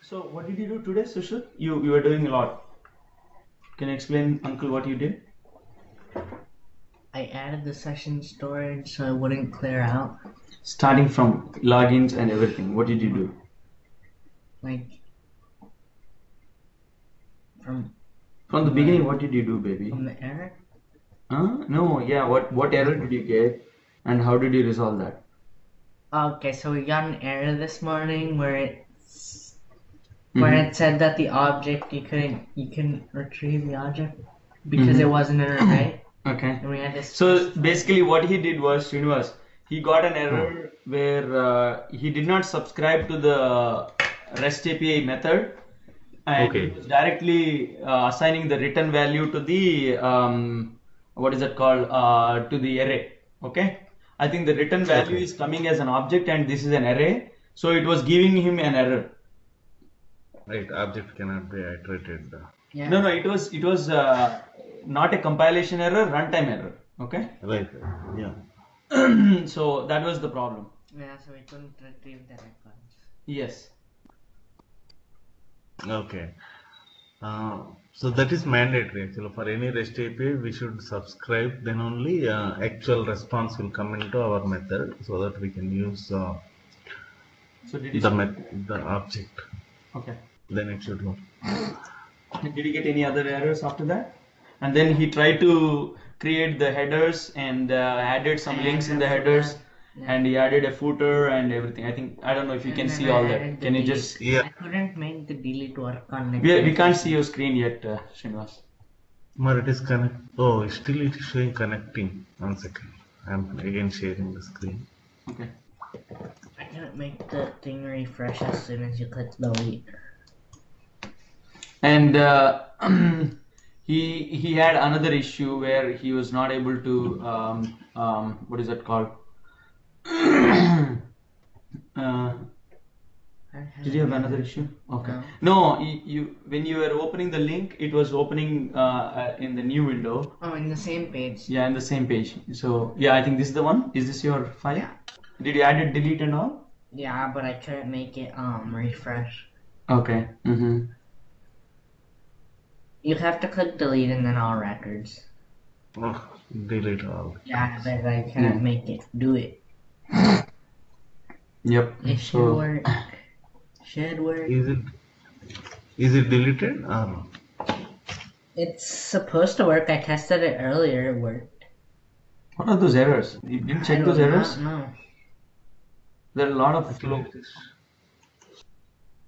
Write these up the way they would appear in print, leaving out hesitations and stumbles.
So what did you do today, Sushil? You were doing a lot. Can you explain, Uncle, what you did? I added the session storage so it wouldn't clear out. Starting from logins and everything, what did you do? Like from the beginning, what did you do, baby? From the error? No, yeah, what error did you get and how did you resolve that? Okay, so we got an error this morning where it said that the object you couldn't retrieve the object because it wasn't an array. Okay. And we had to So basically what he did was, Srinivas, he got an error where he did not subscribe to the REST API method and he was directly assigning the return value to the what is it called to the array. Okay, I think the return value is coming as an object and this is an array, so it was giving him an error. Right, object cannot be iterated. Yeah. No, it was not a compilation error, runtime error. Okay. Right. Yeah. So that was the problem. Yeah, so we couldn't retrieve the records. Yes. Okay. So that is mandatory actually. For any REST API, we should subscribe. Then only actual response will come into our method, so that we can use So did you the object. Okay. Then it should work. Did you get any other errors after that? And then he tried to create the headers and added some links in the headers. Yeah. And he added a footer and everything. I don't know if you can see all that. Can you just? Yeah. I couldn't make the delete work on it. We can't see your screen yet, Srinivas. But it is connect. Oh, still it is showing connecting. 1 second. I'm again sharing the screen. Okay. I couldn't make the thing refresh as soon as you click delete. And he had another issue where he was not able to what is that called? Did you have another issue? Okay. No, you when you were opening the link, it was opening in the new window. Oh, in the same page. Yeah, in the same page. So yeah, I think this is the one. Is this your file? Yeah. Did you add it, delete and all? Yeah, but I couldn't make it refresh. Okay. You have to click delete and then all records. Oh, delete all. Yeah, but I can't make it do it. Yep. It should work. Should work. Is it deleted or no? It's supposed to work. I tested it earlier. It worked. What are those errors? You didn't check those errors? No. There are a lot of flow.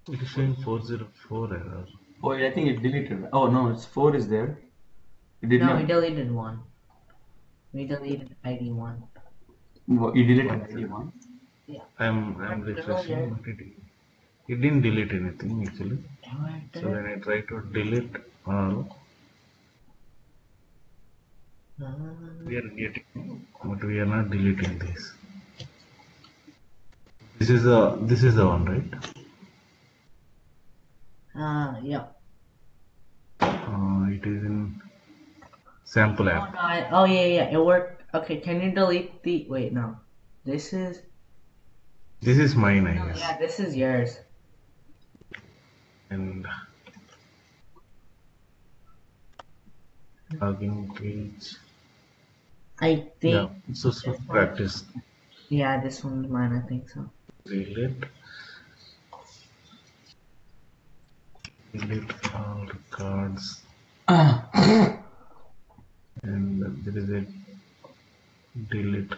It is showing 404 error. Oh, I think it deleted. Oh no, it's 4 is there. It did not. We deleted one. We deleted ID 1. You deleted ID 1? Yeah. I'm refreshing, but it didn't delete anything actually. So when I try to delete all, we are getting, but we are not deleting this. This is the one, right? Yeah. It is in sample app. Oh yeah, it worked. Okay, can you delete the? Wait, no. This is mine, I guess. Yeah, this is yours. And login page. I think. Yeah, so practice. Yeah, this one's mine. I think so. Delete all records. And there is a delete.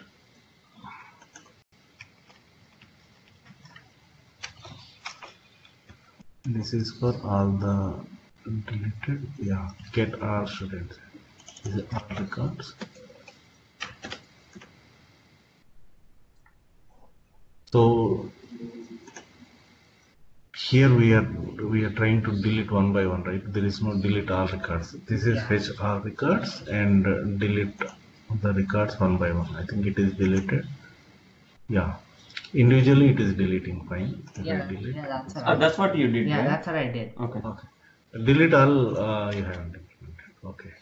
This is for all the deleted. Yeah, get all students. Is it all records? So here we are trying to delete one by one, right? There is no delete all records. This is fetch all records and delete the records one by one. I think it is deleted. Yeah, individually it is deleting fine. Yeah, that's what you did. Yeah, right? that's what I did. Okay. Delete all you haven't implemented. Okay.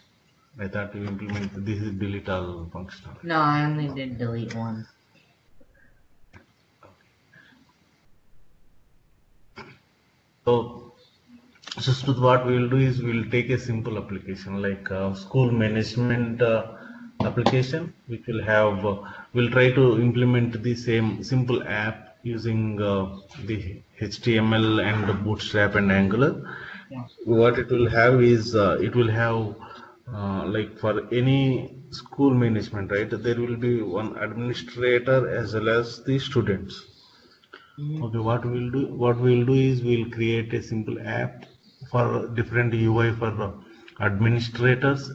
I thought you implement this is delete all functionality. No, I only did delete one. So, Susmit, what we will do is we will take a simple application like school management application, which will have, we'll try to implement the same simple app using the HTML and Bootstrap and Angular. Yeah. What it will have is it will have like for any school management, right? There will be one administrator as well as the students. Okay, what we'll do is we'll create a simple app for different UI for administrators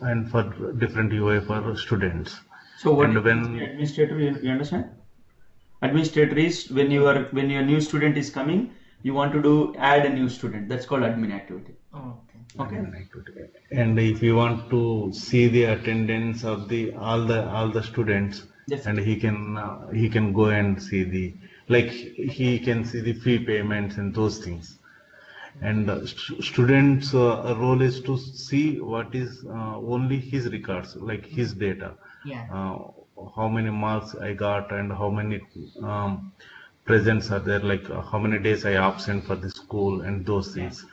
and for different UI for students. So what And is when administrator? You understand? Administrator is when your new student is coming, you want to do add a new student. That's called admin activity. Oh, okay. Okay. and if you want to see the attendance of the all the students, Yes. and he can go and see the, like he can see the fee payments and those things. And students role is to see what is only his records, like his data, Yeah. how many marks I got and how many presents are there, like how many days I absent for the school and those things.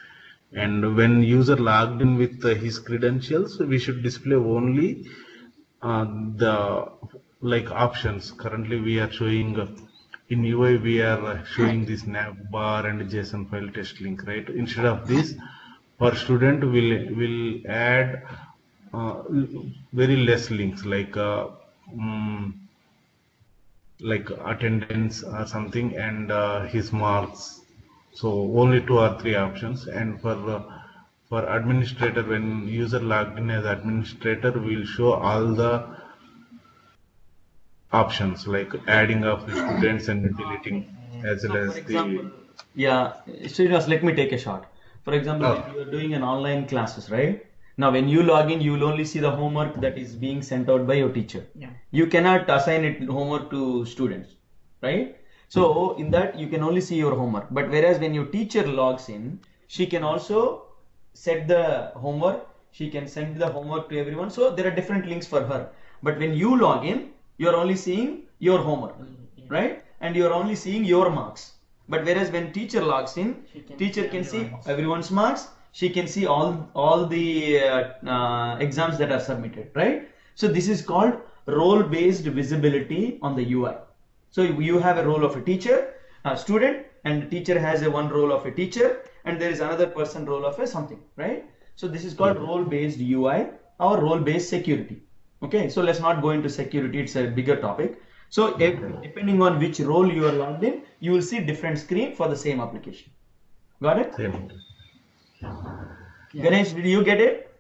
And when user logged in with his credentials, we should display only the like options. Currently we are showing in UI we are showing this nav bar and JSON file test link, right? Instead of this, for student will add very less links like attendance or something and his marks. So only 2 or 3 options. And for administrator, when user logged in as administrator, we'll show all the options like adding of students and deleting as well as For the. example, yeah, Srinivas, let me take a shot. For example, Oh. if you are doing an online classes, right? Now, when you log in, you will only see the homework that is being sent out by your teacher. Yeah. You cannot assign it homework to students, right? So, in that, you can only see your homework. But whereas when your teacher logs in, she can also set the homework. She can send the homework to everyone. So, there are different links for her. But when you log in, you are only seeing your homework, right? And you are only seeing your marks. But whereas when teacher logs in, teacher can see everyone's marks. She can see all the exams that are submitted, right? So this is called role-based visibility on the UI. So you have a role of a teacher, a student, and the teacher has a one role of a teacher, and there is another person role of a something, right? So this is called role-based UI or role-based security. Okay, so let's not go into security, it's a bigger topic. So depending on which role you are logged in, you will see different screen for the same application. Got it? Same. Ganesh, did you get it?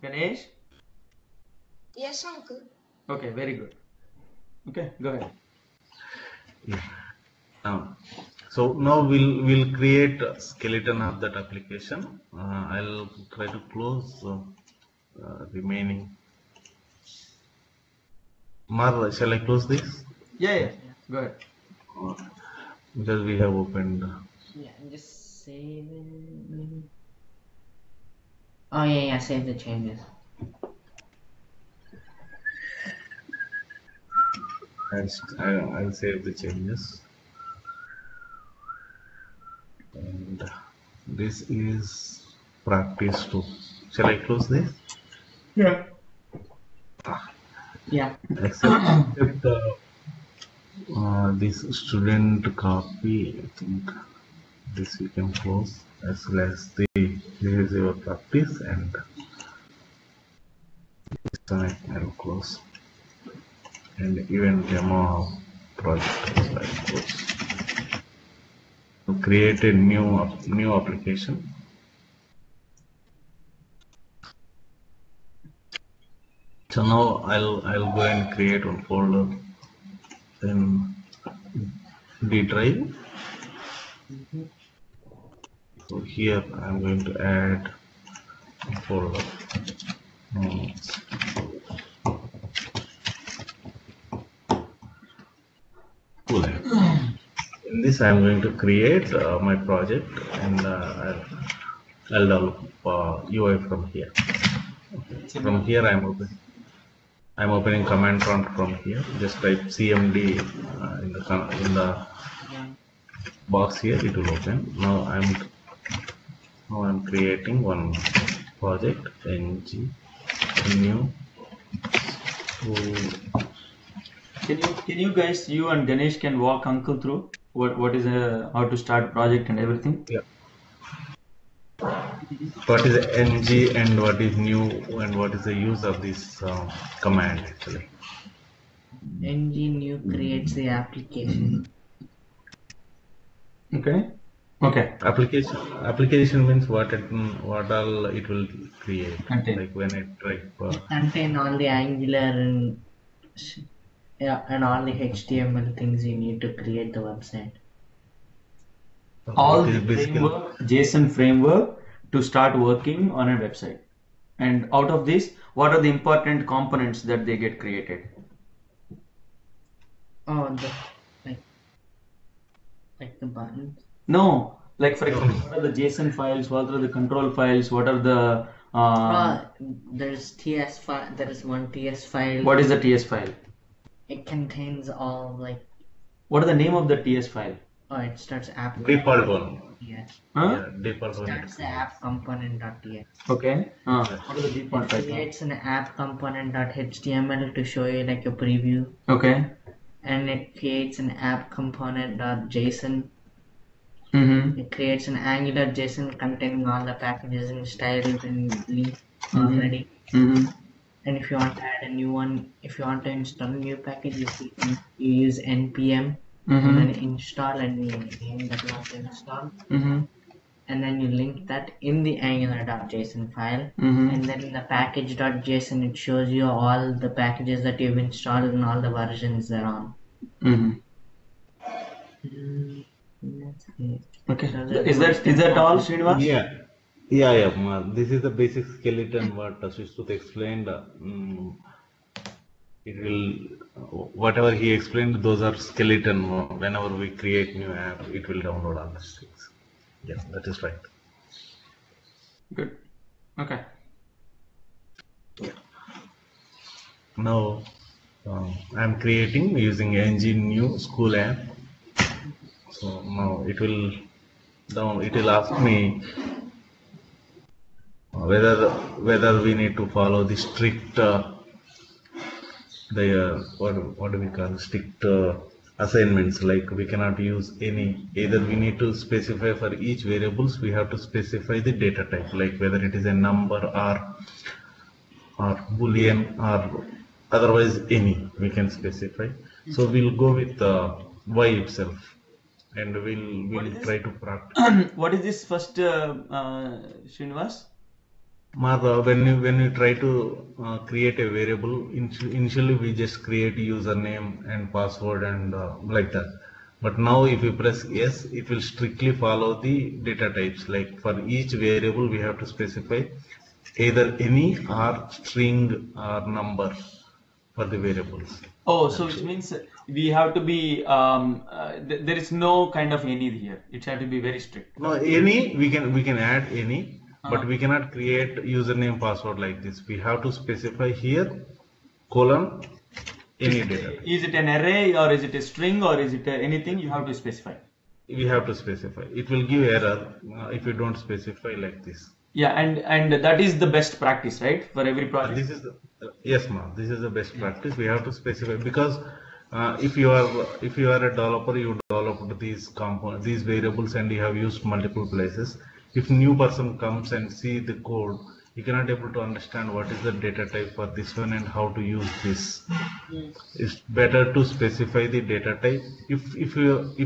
Ganesh? Yes, uncle. Okay, very good. Okay, go ahead. Yeah. So now we'll create a skeleton of that application. I'll try to close remaining. Mar, shall I close this? Yeah, go ahead. Because we have opened. Yeah, and just save it. Maybe. Oh yeah, save the changes. I'll save the changes. And this is practice 2. Shall I close this? Yeah. Yeah. Except this student copy, I think this we can close, as well as this is your practice, and this one I'll close, and even demo project also I'll close. To create a new application. So now I'll go and create one folder in D drive. So here I'm going to add a folder. Cool. In this I am going to create my project, and I'll develop UI from here. From here I'm opening command prompt from here. Just type cmd in the box here. It will open. Now I'm creating one project ng new. Can you guys, you and Ganesh can walk Uncle through what is how to start project and everything? Yeah. What is ng and what is new and what is the use of this command actually? ng new creates the application. Okay. Application means what all it will create. Contain. Like when it Contain all the Angular and all the HTML things you need to create the website. All the framework, JSON framework to start working on a website. And out of this, what are the important components that they get created? Oh, like the buttons. No, like for example, what are the JSON files? What are the control files? What are the there's TS file. There is one TS file. what is the TS file? It contains all like. What are the name of the TS file? Oh, it starts app. default one. Yes. Yeah, default one. Starts the app component.txt. Okay. What are the default It files? creates an app component.html to show you like a preview, Okay. and it creates an app component.json. Mm-hmm. It creates an Angular JSON containing all the packages and styles and links already. Mm-hmm. And if you want to add a new one, if you want to install a new package, you use npm and then install and you name that you want to install. Mm-hmm. And then you link that in the angular.json file. Mm-hmm. And then in the package.json, it shows you all the packages that you've installed and all the versions they're on. Mm-hmm. That's it. Okay. So Is that all, Srinivas? Yeah. This is the basic skeleton what Ashushruth explained. It will whatever he explained. Those are skeleton. Whenever we create new app, it will download all these things. Yeah, that is right. Good. Okay. Now I'm creating using ng new school app. So now it will ask me whether we need to follow the strict what do we call strict assignments, like we cannot use any, either we need to specify for each variables we have to specify the data type, like whether it is a number or boolean or otherwise any we can specify. So we'll go with y itself. And we'll try to practice. What is this first, Srinivas? When you try to create a variable, initially we just create username and password and like that. But now if you press yes, it will strictly follow the data types. Like for each variable, we have to specify either any or string or number for the variables. Oh, so which means we have to be, there is no kind of any here. It has to be very strict. No, any, we can add any, but we cannot create username password like this. We have to specify here, colon, any data. Is it an array or is it a string or is it anything? You have to specify. We have to specify. It will give error if you don't specify like this. Yeah, and that is the best practice, right? For every project. This is the, yes, ma'am. This is the best practice. We have to specify because if you are a developer, you developed these components, these variables, and you have used multiple places. If new person comes and see the code, you cannot able to understand what is the data type for this one and how to use this. It's better to specify the data type. If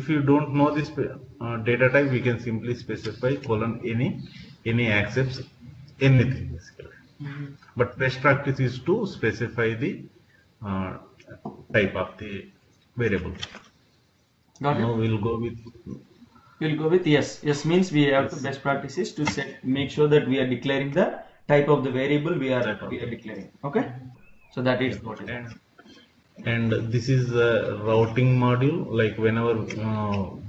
you don't know this data type, we can simply specify colon any accepts anything basically. But best practice is to specify the type of the variable. Got it? Now we'll go with yes. Yes means we have to best practices to make sure that we are declaring the type of the variable we are declaring. Okay, so that is what it is. And this is a routing module. Like whenever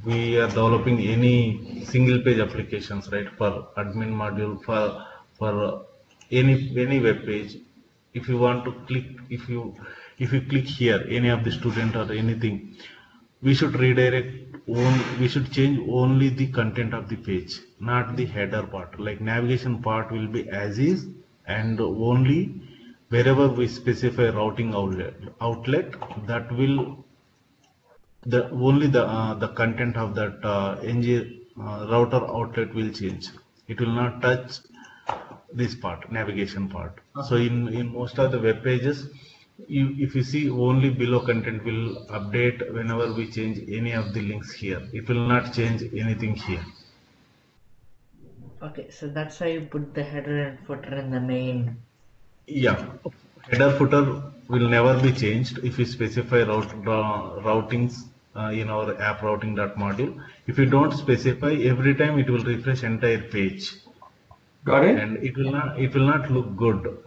we are developing any single page applications, right, for admin module, for any web page, if you want to click, if you click here any of the student or anything, we should we should change only the content of the page, not the header part. Like navigation part will be as is, and only wherever we specify routing outlet, that will only the content of that router outlet will change. It will not touch this part, navigation part. So in most of the web pages, if you see, only below content will update whenever we change any of the links here. It will not change anything here. Okay, so that's why you put the header and footer in the main. Yeah, header footer will never be changed if you specify routings in our app routing.module. If you don't specify, every time it will refresh entire page. Got it? And it will not look good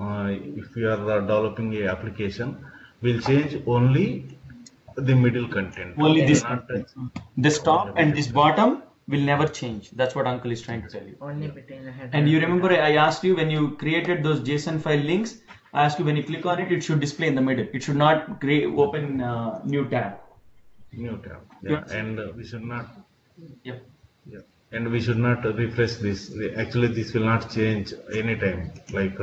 if you are developing a application. We'll change only the middle content. Only this content. This top and this bottom will never change. That's what Uncle is trying to tell you. Only between the header. And you remember I asked you when you created those JSON file links, I asked you when you click on it, it should display in the middle. It should not open new tab. New tab. Yeah, and we should not. Yep. Yeah. And we should not refresh this. Actually, this will not change anytime. Like,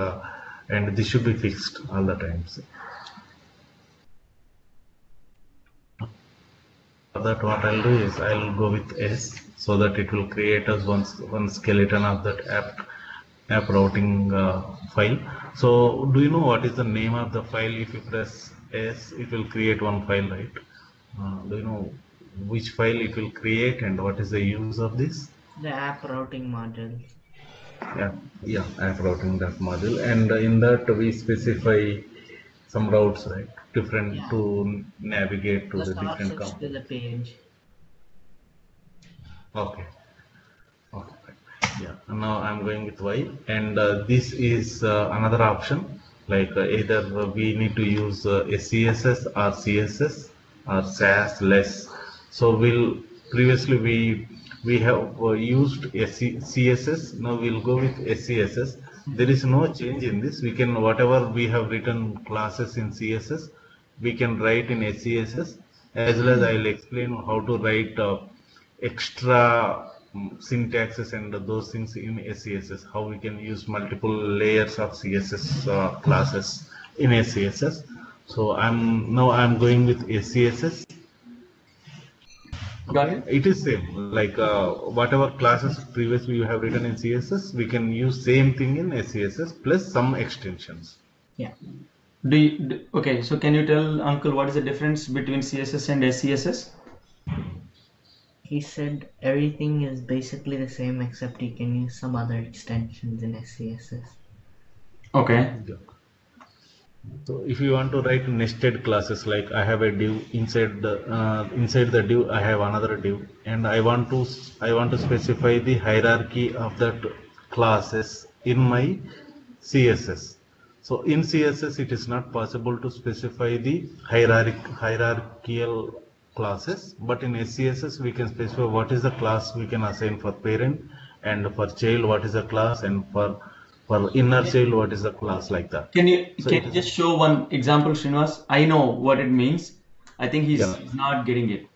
and this should be fixed all the times. For that, what I'll do is I'll go with S, so that it will create us one skeleton of that app routing file. So, do you know what is the name of the file? If you press S, it will create one file, right? Do you know which file it will create and what is the use of this? The app routing module. Yeah, app routing that module, and in that we specify some routes, right? Different to navigate to the different components to the page. Okay. Yeah. Now I'm going with Y, and this is another option. Like either we need to use SCSS or CSS or SAS less. So previously we have used CSS. Now we'll go with SCSS. There is no change in this. We can, whatever we have written classes in CSS, we can write in SCSS, as well as I'll explain how to write extra syntaxes and those things in SCSS, how we can use multiple layers of CSS classes in SCSS. So now I'm going with SCSS. Got it? It is same, like whatever classes previously you have written in CSS, we can use same thing in SCSS plus some extensions. Yeah. Okay, so can you tell Uncle what is the difference between CSS and SCSS? He said everything is basically the same except you can use some other extensions in SCSS. Okay. Yeah. So if you want to write nested classes, like I have a div inside the div, I have another div, and I want to specify the hierarchy of that classes in my CSS. So in CSS, it is not possible to specify the hierarchical classes, but in SCSS we can specify what is the class we can assign for parent, and for child what is the class, and for inner child what is the class, like that. Can you just show one example, Srinivas? I know what it means. I think he's not getting it.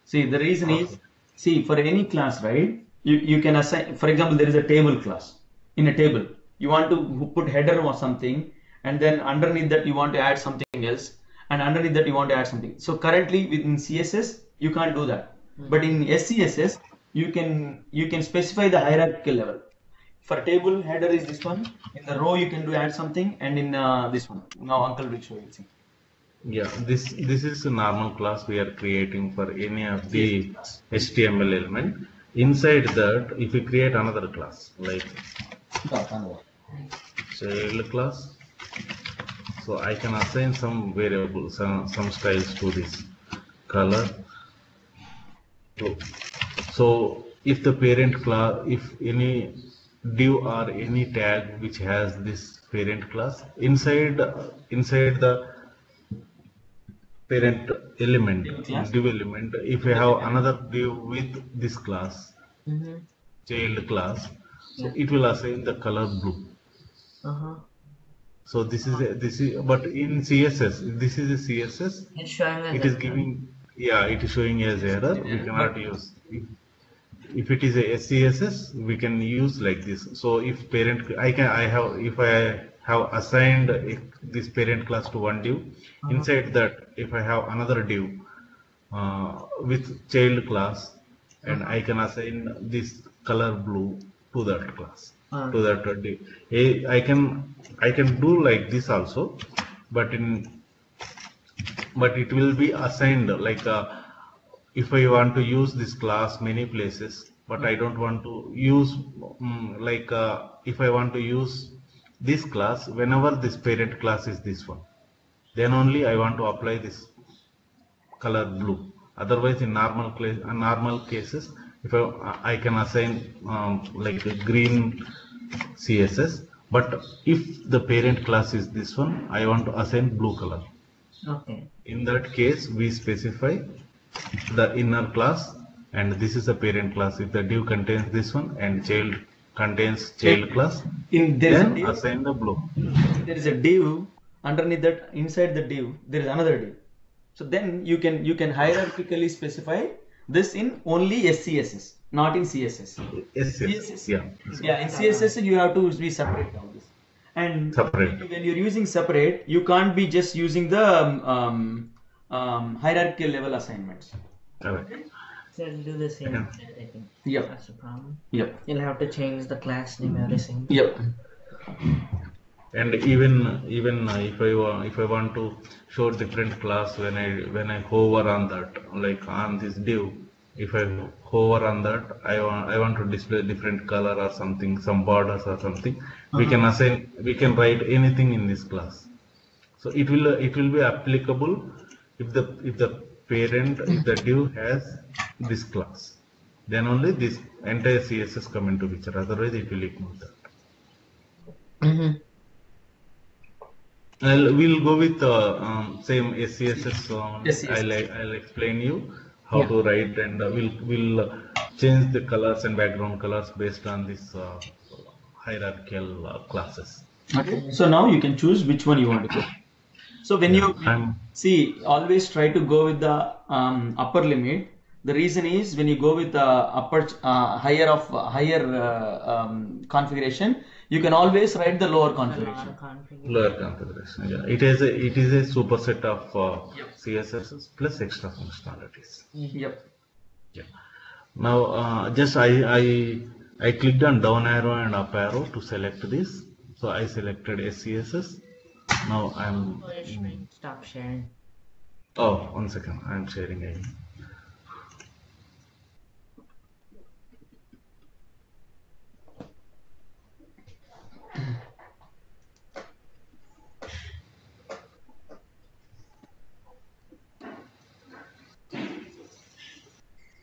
See, the reason is, see, for any class, right, you can assign, for example, there is a table class. In a table, you want to put header or something, and then underneath that you want to add something else, and underneath that you want to add something. So currently within CSS, you can't do that. But in SCSS, you can specify the hierarchical level. For table, header is this one. In the row, you can add something, and in this one. Now Uncle will show you. See. Yeah, this is a normal class we are creating for any of the HTML element. Inside that, if we create another class, like child class, so I can assign some variables, some styles to this color. So if the parent class, if any div or any tag which has this parent class inside the parent element, Class? div element. If I have another div with this class, Mm-hmm. child class, so Yeah. it will assign the color blue. Uh-huh. So this is, but in CSS, if this is a CSS, It's showing us it is error. giving, yeah, it is showing as error. We cannot But use. If it is a SCSS, we can use like this. So if parent, if I have assigned this parent class to one div, inside that, if I have another div with child class, and I can assign this color blue to that class, to that div. I can do like this also, but it will be assigned like if I want to use this class many places, but I don't want to use if I want to use this class whenever this parent class is this one, then only I want to apply this color blue. Otherwise, in normal cases, if I can assign like a green CSS, but if the parent class is this one, I want to assign blue color. Okay. In that case, we specify the inner class, and this is the parent class. If the div contains this one and child contains child class, there is a then div, assign the blue. there is a div underneath that. Inside the div, there is another div. So then you can hierarchically specify this in only SCSS, not in CSS. Yes, yeah. Yeah, in CSS you have to be separate all this. And Separate. when you're using separate, you can't be just using the hierarchical level assignments. Correct. So it'll do the same. Yeah. I think. Yep. That's the problem. Yep. You'll have to change the class name, everything. Yep. And even if I want to show different class when I hover on that, like on this div, if I hover on that, I want to display different color or something, some borders or something. We can assign, we can write anything in this class. So it will be applicable if the parent, if the div has this class, then only this entire CSS come into picture. Otherwise, it will ignore that. Mm-hmm. We'll go with same SCSS. SCSS. I'll explain you how Yeah. to write, and we'll change the colors and background colors based on this hierarchical classes. Okay. So now you can choose which one you want to go. So when you see, always try to go with the upper limit. The reason is when you go with the higher configuration, you can always write the lower configuration. Lower configuration. Yeah, it is a superset of CSS plus extra functionalities. Yep. Yeah. Now just I clicked on down arrow and up arrow to select this. So I selected SCSS. Now I'm. Stop sharing. Oh, 1 second. I'm sharing again.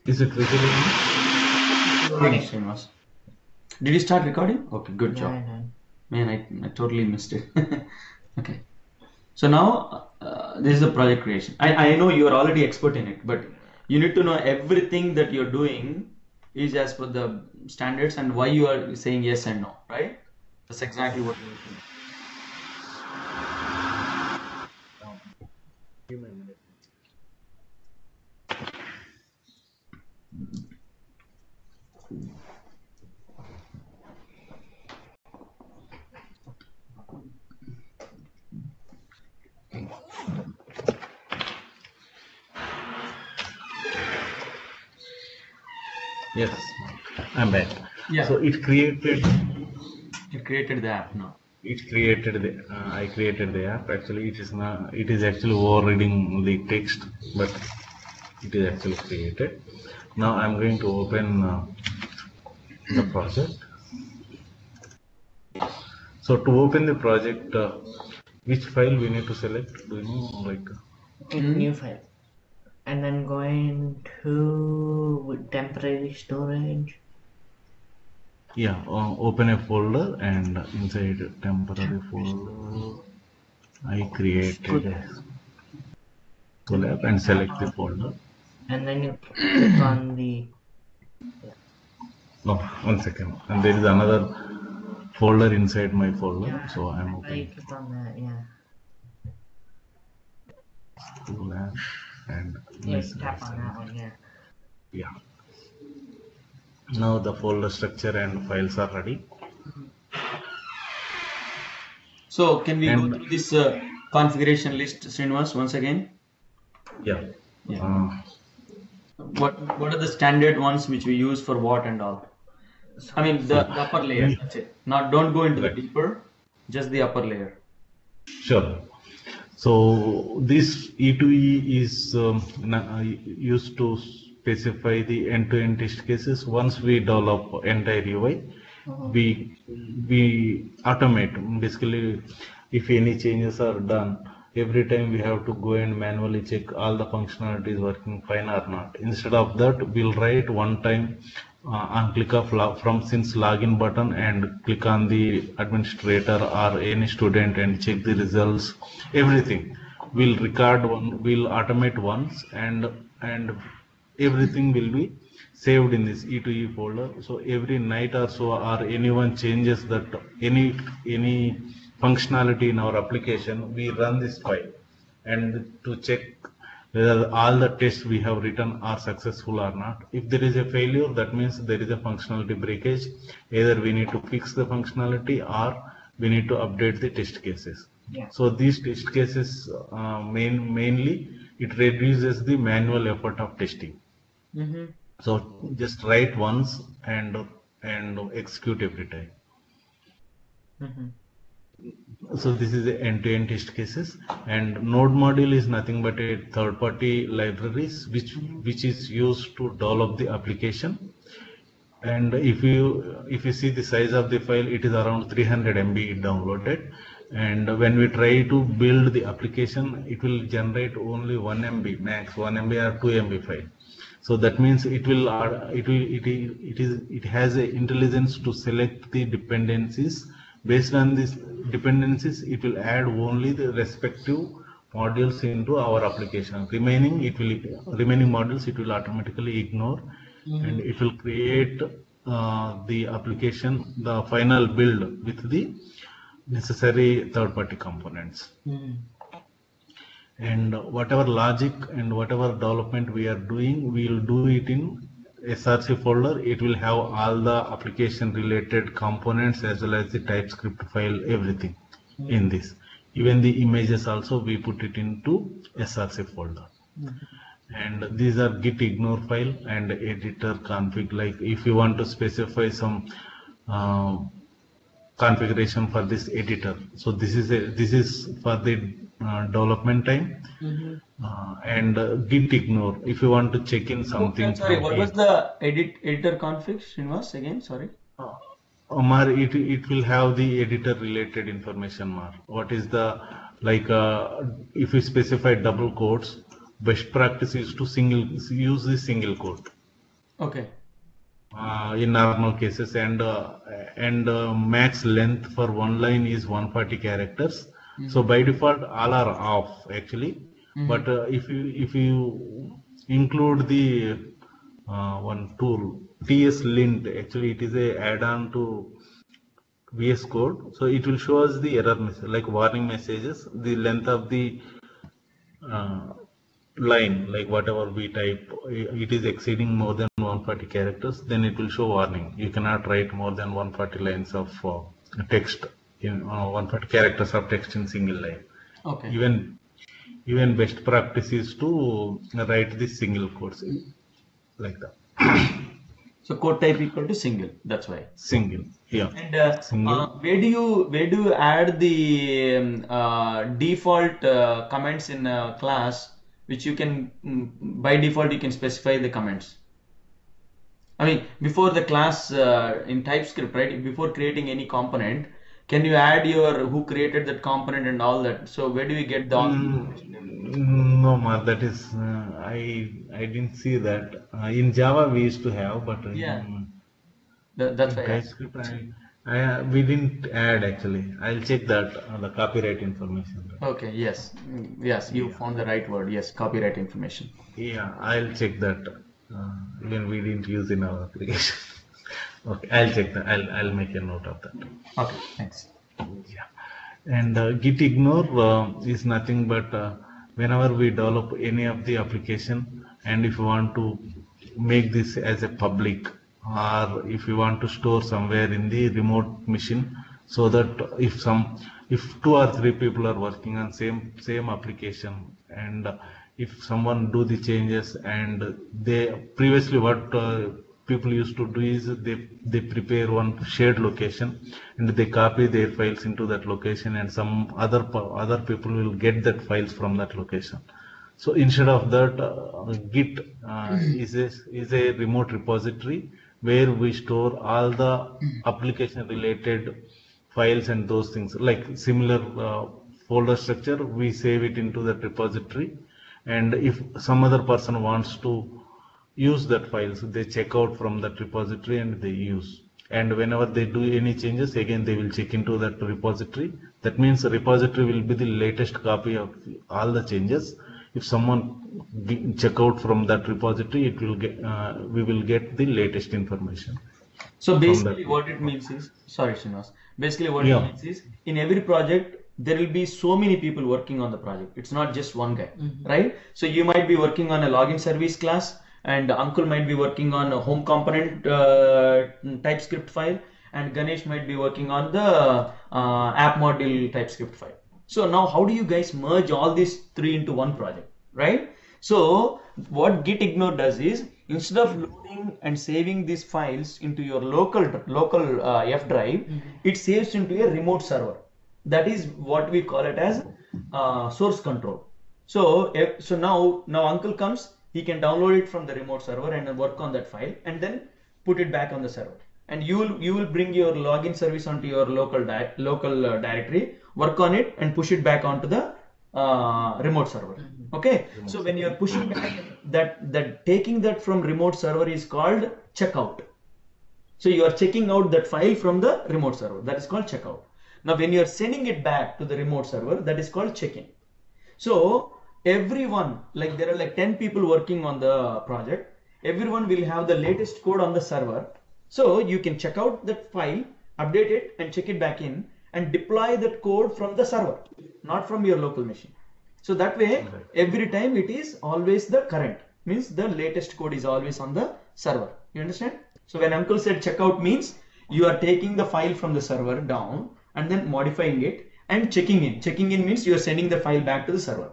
Is it Recording. Did you start recording? Okay, good job. Yeah, Man, I totally missed it. Okay. So now this is the project creation. I know you are already expert in it, but you need to know everything that you're doing is as per the standards and why you are saying yes and no, right? That's exactly what we're doing. Yes, I'm back. Yeah. So it created the app now. It created the I created the app. Actually, it is not. It is actually overreading the text, but it is actually created. Now I'm going to open the project. So to open the project, which file we need to select? Do you know, like? New file. And then going to temporary storage. Yeah, open a folder, and inside temporary folder, I created collab and select the folder. And then you click on the No, 1 second. And there is another folder inside my folder, so I'm I opening click on that, yeah. collab and Yeah, this tap on that one, yeah. yeah. Now the folder structure and files are ready. So can we go through this configuration list, Srinivas, once again? Yeah. What are the standard ones which we use for what and all? I mean the upper layer. That's it. Not don't go into the deeper, just the upper layer. Sure. So this E2E is used to specify the end-to-end test cases. Once we develop entire UI, we automate. Basically, if any changes are done, every time we have to go and manually check all the functionality is working fine or not. Instead of that, we'll write one time on click of since login button and click on the administrator or any student and check the results. Everything we'll record we'll automate once, and everything will be saved in this E2E folder. So every night or so, or anyone changes that any functionality in our application, we run this file and to check whether all the tests we have written are successful or not. If there is a failure, that means there is a functionality breakage. Either we need to fix the functionality or we need to update the test cases. Yeah. So these test cases mainly it reduces the manual effort of testing. So just write once and execute every time. So this is the end-to-end test cases, and Node module is nothing but a third-party libraries which is used to develop the application. And if you see the size of the file, it is around 300 MB downloaded. And when we try to build the application, it will generate only 1 MB max, 1 MB or 2 MB file. So that means it has a intelligence to select the dependencies. Based on these dependencies, it will add only the respective modules into our application. Remaining modules it will automatically ignore, and it will create the application, the final build with the necessary third-party components. And whatever logic and whatever development we are doing, we will do it in SRC folder. It will have all the application related components as well as the TypeScript file, everything in this. Even the images also we put it into SRC folder. And these are git ignore file and editor config. Like if you want to specify some configuration for this editor, so this is for the development time. And git ignore if you want to check in something. Sorry, what was the editor config, Srinivas, again? Sorry. Mar, it will have the editor related information. Mar, what is the if you specify double quotes, best practice is to use the single quote. Okay. In normal cases, and max length for one line is 140 characters. So by default all are off actually. But if you include the one tool TS-lint, actually it is a add-on to VS Code, so it will show us the error message, like warning messages, the length of the line, like whatever we type, it is exceeding more than 140 characters, then it will show warning. You cannot write more than 140 lines of text in 140 characters of text in single line. Okay. Even best practice is to write the single quotes like that. So code type equal to single. That's why. Single. Yeah. And single. Where do you add the default comments in a class, which you can by default you can specify the comments? I mean, before the class in TypeScript, right? Before creating any component, can you add your who created that component and all that? So where do we get the no, Mar, that is I didn't see that. In Java we used to have, but yeah, that's why TypeScript We didn't add actually. I'll check that the copyright information. Okay, yes. Yes, you found the right word. Yes, copyright information. Yeah, I'll check that. Even we didn't use in our application. Okay, I'll check that. I'll make a note of that. Okay, thanks. Yeah. And git ignore is nothing but whenever we develop any of the application, and if you want to make this as a public, or if you want to store somewhere in the remote machine, so that if 2 or 3 people are working on same application, and if someone do the changes, and they previously what people used to do is they prepare one shared location and they copy their files into that location, and some other people will get that files from that location. So instead of that, Git is a remote repository where we store all the application related files and those things, like similar folder structure. We save it into that repository, and if some other person wants to use that files, they check out from that repository and they use. And whenever they do any changes, again they will check into that repository. That means the repository will be the latest copy of all the changes. If someone check out from that repository, it will get we will get the latest information. So basically what it means is, sorry Srinivas, basically what it means is, in every project there will be so many people working on the project. It's not just one guy, right? So you might be working on a login service class, and Uncle might be working on a home component TypeScript file, and Ganesh might be working on the app module TypeScript file. So now how do you guys merge all these 3 into one project, right? So what git ignore does is, instead of loading and saving these files into your local F drive, it saves into a remote server. That is what we call it as source control. So now Uncle comes, he can download it from the remote server and work on that file and then put it back on the server. And you will bring your login service onto your local directory, work on it and push it back onto the remote server. Okay. So when you are pushing back that taking that from remote server is called checkout. So you are checking out that file from the remote server. That is called checkout. Now when you are sending it back to the remote server, that is called check-in. So everyone, like there are like 10 people working on the project, everyone will have the latest code on the server. So you can check out that file, update it and check it back in and deploy that code from the server, not from your local machine. So that way, every time it is always the current, means the latest code is always on the server. You understand? So when Uncle said checkout means you are taking the file from the server down and then modifying it and checking in. Checking in means you are sending the file back to the server.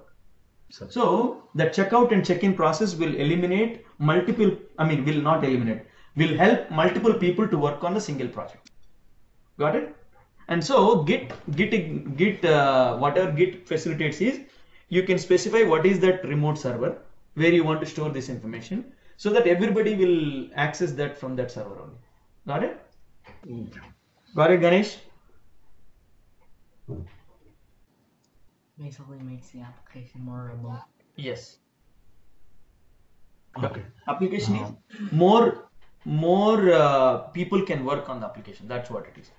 So the checkout and check-in process will eliminate multiple, will not eliminate, will help multiple people to work on a single project. Got it? And so Git whatever Git facilitates is, you can specify what is that remote server where you want to store this information, so that everybody will access that from that server only. Got it? Got it, Ganesh? Basically makes the application more remote. Yes. Okay. Application is more people can work on the application. That's what it is.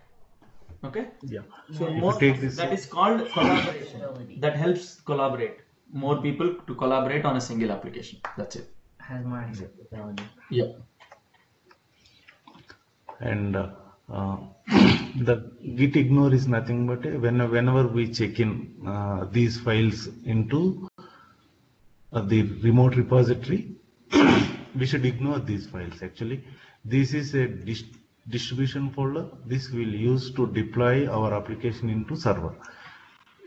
Okay. Yeah. So if you take this, that is called collaboration. That helps collaborate. More people to collaborate on a single application. That's it. Has more accessibility. Yeah. and the git ignore is nothing but whenever we check in these files into the remote repository, we should ignore these files. Actually, this is a distribution folder. This we'll use to deploy our application into server.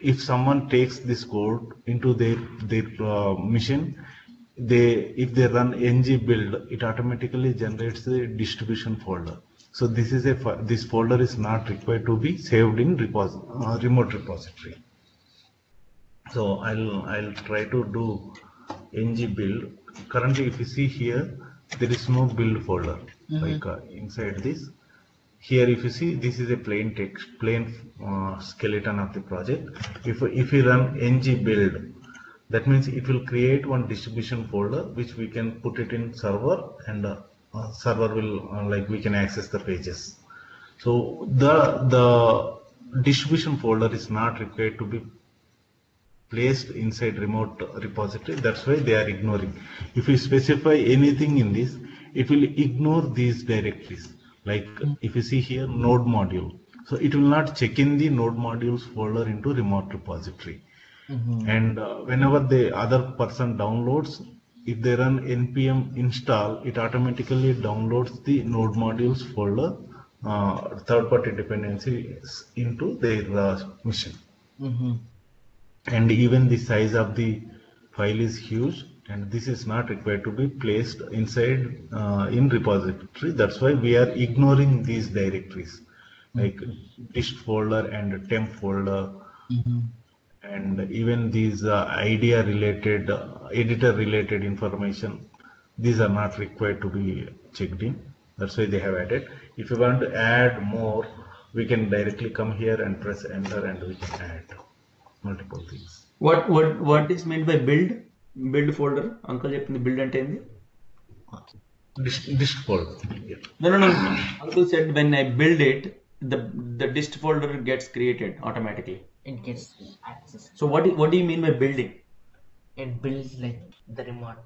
If someone takes this code into their machine, if they run ng build, it automatically generates the distribution folder. So this folder is not required to be saved in remote repository. So I'll try to do ng build. Currently, if you see here, there is no build folder like inside this. Here, if you see, this is a plain text, skeleton of the project. If you run ng build, that means it will create one distribution folder which we can put it in server, and server will we can access the pages. So the distribution folder is not required to be placed inside remote repository. That's why they are ignoring. If you specify anything in this, it will ignore these directories. Like if you see here node module, so it will not check in the node modules folder into remote repository. And whenever the other person downloads, if they run npm install, it automatically downloads the node modules folder, third-party dependencies into their machine. And even the size of the file is huge, and this is not required to be placed inside in repository. That's why we are ignoring these directories like dist folder and temp folder, and even these idea related editor related information. These are not required to be checked in. That's why they have added. If you want to add more, we can directly come here and press enter, and we can add multiple things. What is meant by build folder? Uncle cheppindi build ante endi? Dist folder. Yeah. No. Uncle said when I build it, the dist folder gets created automatically. It gets access. So what do you mean by building? It builds like the remote.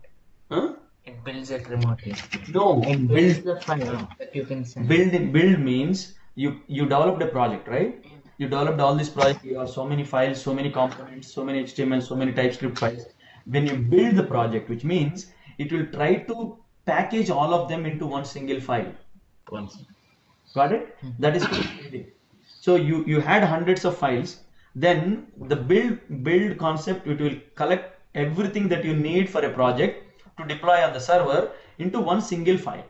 Huh? It builds it remotely. No, It builds the file that you can send. build means you developed a project, right? You developed all this project. You have so many files, so many components, so many HTML, so many TypeScript files. When you build the project, which means it will try to package all of them into one single file. Once. Got it? That is called building. So you had hundreds of files. Then the build concept, it will collect everything that you need for a project to deploy on the server into one single file,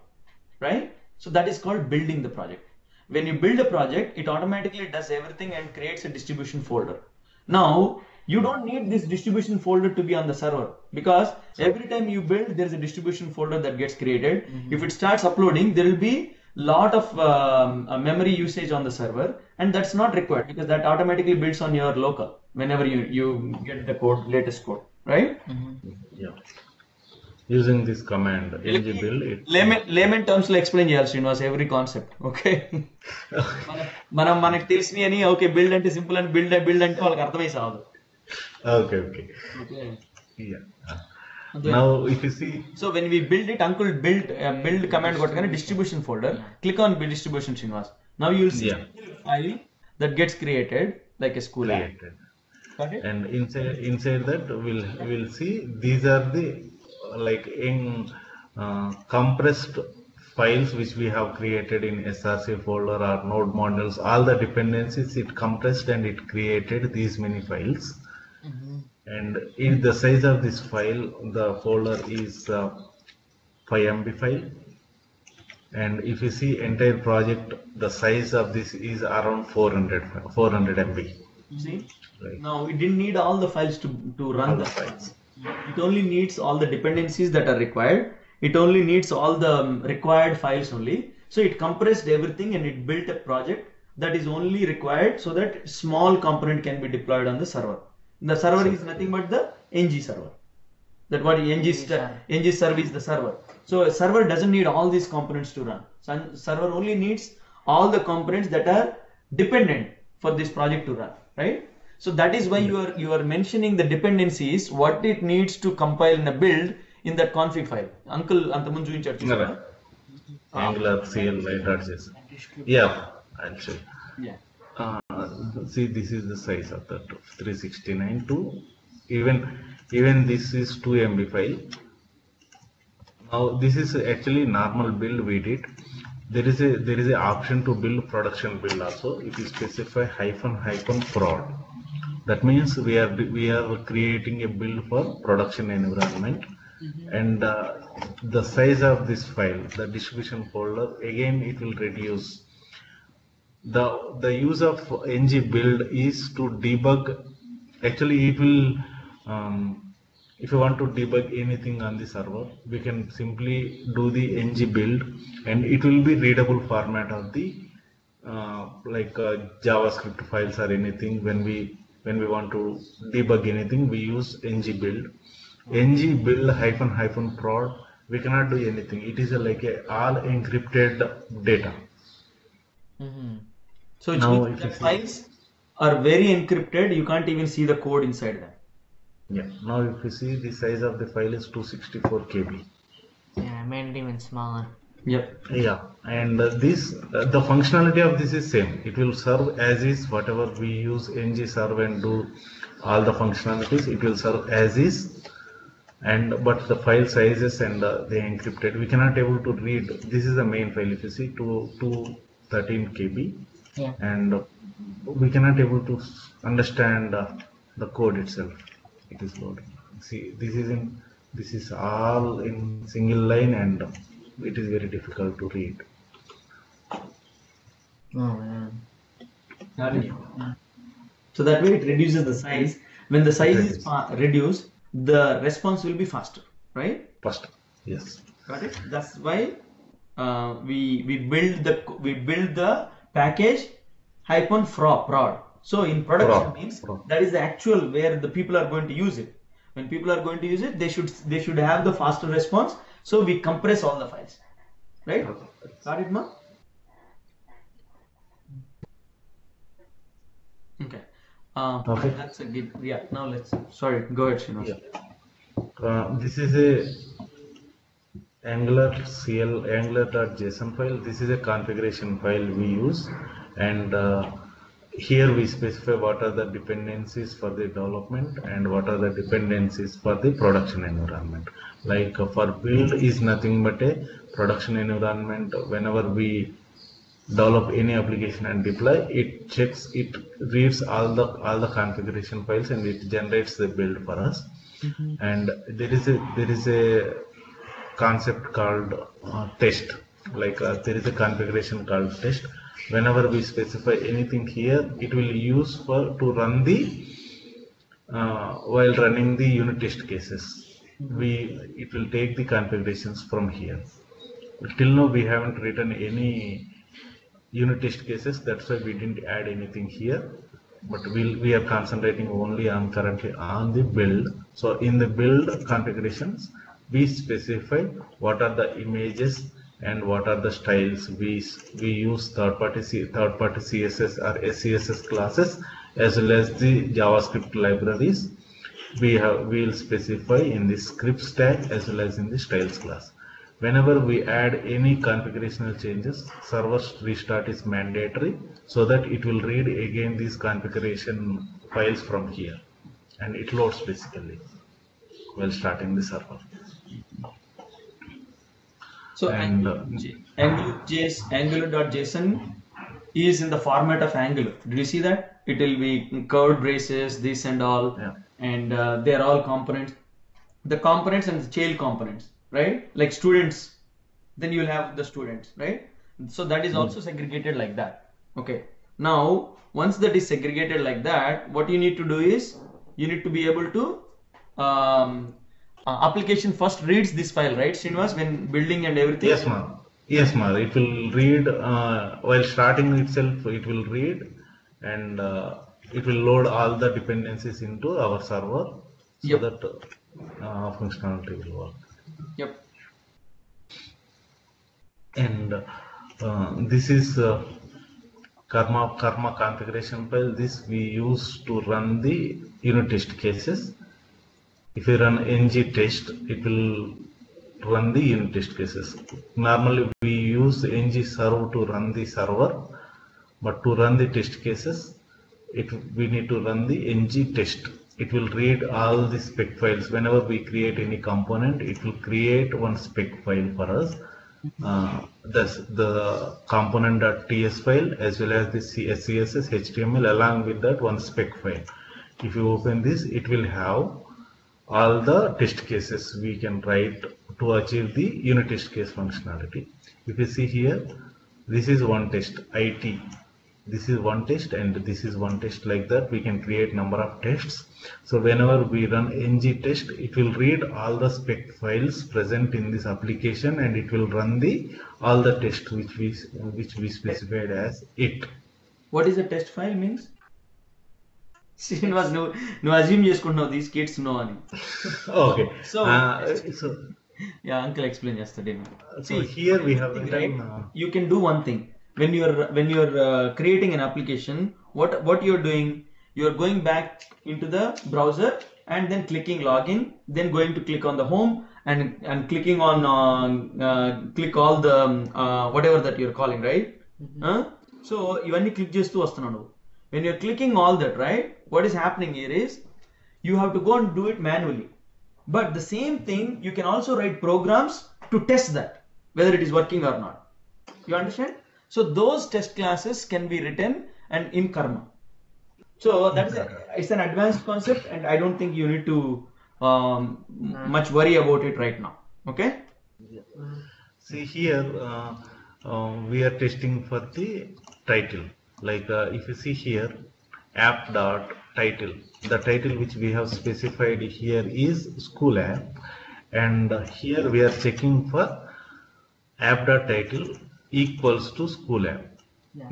right? So that is called building the project. When you build a project, it automatically does everything and creates a distribution folder. Now you don't need this distribution folder to be on the server, because every time you build, there's a distribution folder that gets created. If it starts uploading, there will be lot of memory usage on the server, and that's not required because that automatically builds on your local whenever you get the latest code, right? Yeah. Using this command ng build, it layman terms లో explain చేయాలి Srinivas every concept. Okay, మనకి తెలిసి అని okay build అంటే simple అని build అంటే వాళ్ళకి అర్థమై సాగదు. Okay. Yeah. Now if you see, so when we build it, uncle build command కొట్టగానే distribution folder, click on build distribution Srinivas. Now you will see a file that gets created like a school app. And inside that we'll see these are the like in compressed files which we have created in src folder or node modules. All the dependencies it compressed and it created these many files. And in the size of this file, the folder is 5 MB file. And if you see entire project, the size of this is around 400 MB. See, Right. now it didn't need all the files to run the files. It only needs all the dependencies that are required. It only needs all the required files only. So it compressed everything and it built a project that is only required so that small component can be deployed on the server. The server is nothing but the ng server. That what ng server is the server. So a server doesn't need all these components to run. Server only needs all the components that are dependent for this project to run, right? So that is why you are mentioning the dependencies, what it needs to compile in a build in that config file. Uncle antamundu చూపించాడు. Angular CLI.js. Yeah, I'll show you. Yeah. See, this is the size of that 369 to even this is 2 MB file. Now this is actually normal build we did. There is a option to build production build also. If you specify -prod, that means we are creating a build for production environment. And the size of this file, the distribution folder, again it will reduce. The use of ng build is to debug. Actually it will if you want to debug anything on the server, we can simply do the ng build and it will be readable format of the JavaScript files or anything. When we want to debug anything, we use ng build. ng build -prod, we cannot do anything. It is like a all encrypted data. So which Now means if you that see, files are very encrypted. You can't even see the code inside them. yeah, now if you see, the size of the file is 264 KB. Yeah, I made it even smaller. Yep. Yeah, and the functionality of this is same. It will serve as is, whatever we use ng serve and do all the functionalities. It will serve as is, and but the file sizes and they encrypted. We cannot able to read. This is the main file. If you see, to 13 KB, Yeah. and we cannot able to understand the code itself. It is loading. See, this is all in single line, and it is very difficult to read. Oh man. Got it. So that way it reduces the size. When the size is reduced, the response will be faster, right? First, yes. Got it. That's why we build the package hyphen prod. So in production Prod. means that is the actual where the people are going to use it. When people are going to use it, they should have the faster response. So we compress all the files, right? Got it, ma? Okay. Okay. That's a good. Yeah. Now let's. Sorry. Go ahead, Srinivas. Yeah. This is a angular.json file. This is a configuration file we use, and here we specify what are the dependencies for the development and what are the dependencies for the production environment. Like for build is nothing but a production environment. Whenever we develop any application and deploy, it checks, it reads all the configuration files and it generates the build for us. And there is a concept called test. Like there is a configuration called test. Whenever we specify anything here, it will use to run the while running the unit test cases. It will take the configurations from here. Till now we haven't written any unit test cases. That's why we didn't add anything here. But we are concentrating only on currently on the build. So in the build configurations, we specify what are the images and what are the styles. We use third-party CSS or SCSS classes as well as the JavaScript libraries. We will specify in the script stack as well as in the styles class. Whenever we add any configurational changes, server restart is mandatory so that it will read again these configuration files from here, and it loads basically while starting the server. So Angular.json is in the format of Angular. Did you see that? It will be curved braces, this and all, Yeah. and they are all components. The components and the child components, right? Like students, then you'll have the students, right? So that is also segregated like that. Okay. Now, once that is segregated like that, what you need to do is you need to be able to application first reads this file, right, Srinivas, when building and everything? Yes, ma'am. Yes, ma'am. It will read while starting itself. It will read, and it will load all the dependencies into our server, so that functionality will work. Yep. And this is Karma configuration file. This we use to run the unit test cases. If you run ng test, it will run the unit test cases. Normally we use ng serve to run the server, but to run the test cases, we need to run the ng test. It will read all the spec files. Whenever we create any component, it will create one spec file for us. That's the component.ts file as well as the CSS HTML, along with that one spec file. If you open this, it will have all the test cases we can write to achieve the unit test case functionality. If you see here, this is one test, IT. This is one test and this is one test. Like that, we can create number of tests. So whenever we run ng test, it will read all the spec files present in this application, and it will run all the tests which we specified as it. What is a test file means? Srinivas, నువ్వు assume చేసుకుంటున్నావు these kids know అని. Okay. So yeah, uncle explain yesterday. So here we have right? You can do one thing. when you're creating an application, what you're doing, you're going back into the browser and then clicking login, then going to click on the home and clicking on click all the whatever that you're calling, right? So ఇవన్నీ click చేస్తూ వస్తున్నావు నువ్వు. When you're clicking all that, right, what is happening here is you have to go and do it manually. But the same thing, you can also write programs to test that whether it is working or not. You understand? So those test classes can be written and in Karma. So that's it's an advanced concept, and I don't think you need to much worry about it right now. Okay? See here, we are testing for the title. Like if you see here, app dot title. The title which we have specified here is school app, and here we are checking for app dot title equals to school app.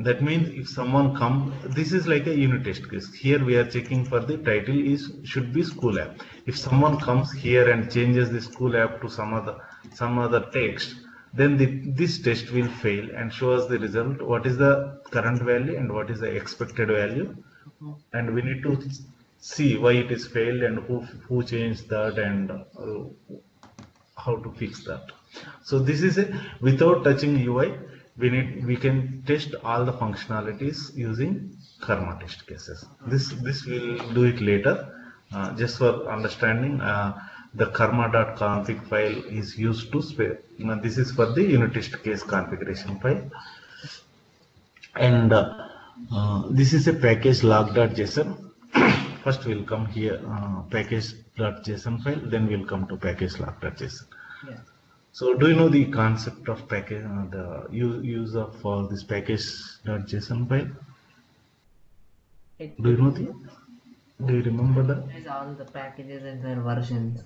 That means if someone comes, this is like a unit test case. Here we are checking for the title should be school app. If someone comes here and changes the school app to some other text, then this test will fail and show us the result, what is the current value and what is the expected value, and we need to see why it is failed and who changed that and how to fix that. So this is without touching UI, we can test all the functionalities using Karma test cases. This we'll do it later. Just for understanding, the karma.config file is used to this is for the unit test case configuration file, and this is a package log.json. First we'll come here, package.json file, then we'll come to package log.json. So do you know the concept of package, the use of this package.json file? Do you know do you remember that? There's all the packages and their versions.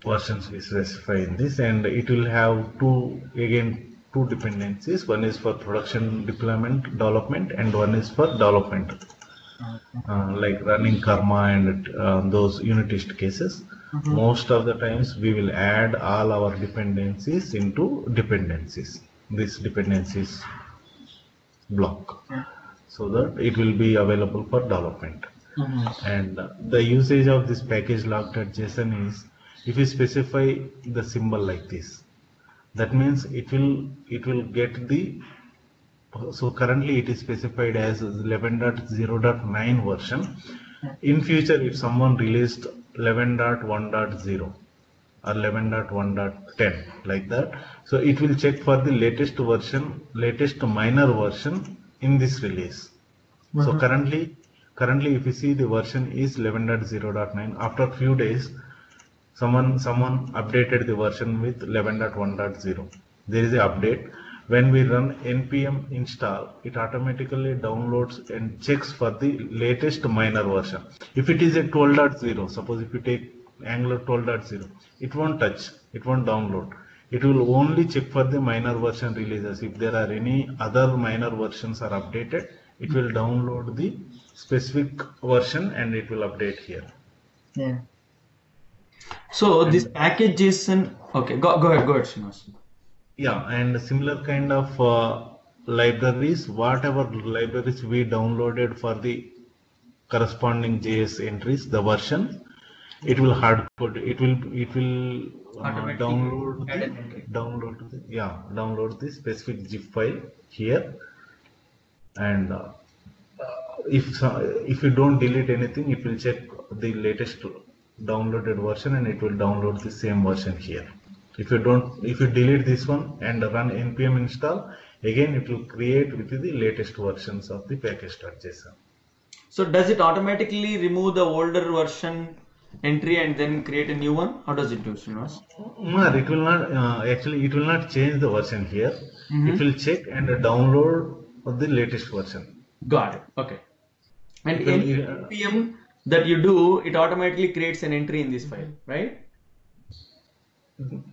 Versions we specify in this, and it will have two dependencies. One is for production development, and one is for development, like running Karma and those unit test cases. Most of the times we will add all our dependencies into this dependencies block, so that it will be available for development. And the usage of this package log.json is, if you specify the symbol like this, that means it will get the, so currently it is specified as 11.0.9 version. In future, if someone released 11.1.0 or 11.1.10 like that, so it will check for the latest minor version in this release. So currently if you see, the version is 11.0.9. After few days, someone updated the version with 11.1.0. There is an update. When we run npm install, it automatically downloads and checks for the latest minor version. If it is a 12.0, suppose if you take Angular 12.0, it won't touch, it won't download. It will only check for the minor version releases. If there are any other minor versions are updated, it will download the specific version and it will update here. So this package JSON, okay, go ahead, Srinivas. Yeah, and similar kind of libraries, whatever libraries we downloaded for the corresponding JS entries, the version, it will hard code. It will download the specific zip file here, and if you don't delete anything, it will check the latest downloaded version and it will download the same version here. If you delete this one and run npm install, again it will create with the latest versions of the package.json. So does it automatically remove the older version entry and then create a new one? How does it do, Srinivas? No, it will not. Actually, it will not change the version here. It will check and download the latest version. Got it. Okay. And any npm that you do, it automatically creates an entry in this file, right?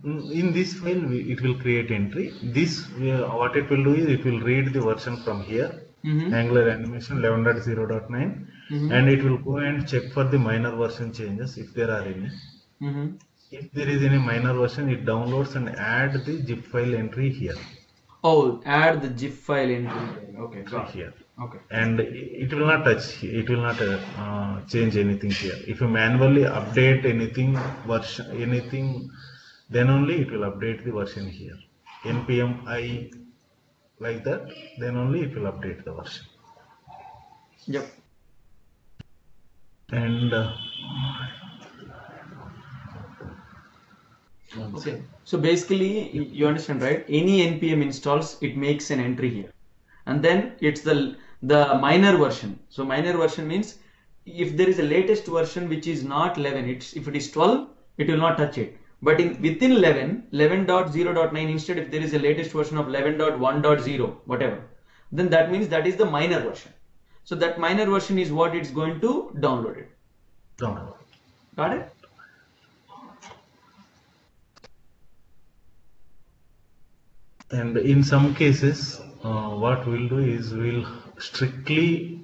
In this file, it will create entry. This what it will do is it will read the version from here, Angular animation 11.0.9, and it will go and check for the minor version changes if there are any. If there is any minor version, it downloads and add the zip file entry here. Oh, add the GIF file into there. Okay, got it. here. Okay. And it will not touch, it will not change anything here. If you manually update anything, then only it will update the version here. npm I like that, then only it will update the version. Yep. And Okay. So basically, you understand, right? Any npm installs, it makes an entry here, and then it's the minor version. So minor version means if there is a latest version which is not 11, if it is 12, it will not touch it. But within 11, 11.0.9, instead, if there is a latest version of 11.1.0, whatever, then that means that is the minor version. So that minor version is what it's going to download it. download. Got it? And in some cases, what we'll do is we'll strictly